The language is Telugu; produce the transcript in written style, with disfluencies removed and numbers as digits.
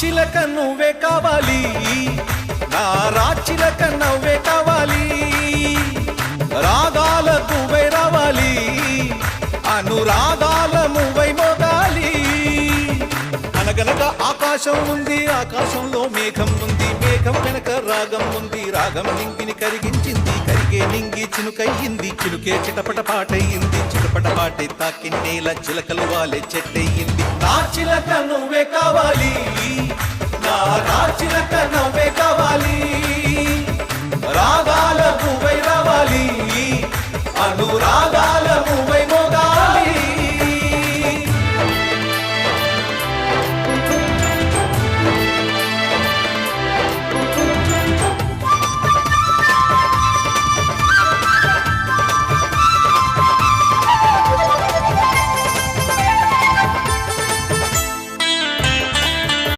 చిలక నువ్వే కావాలి, నా రాచిలక నవ్వే కావాలి, రాగాల నువ్వై రావాలి, అనురాగాల నువ్వై మోగాలి. అనగనగా ఆకాశం ఉంది, ఆకాశంలో మేఘం ఉంది, మేఘం వెనక రాగం ఉంది, రాగం నింగిని కరిగించింది, కరిగే నింగి చినుకయ్యింది, చినుకే చిటపట పాటయ్యింది, చిటపట పాటే తాకి నేల చిలకలు వాలే చెట్టయ్యింది. నా చిలక నువ్వే కావాలి.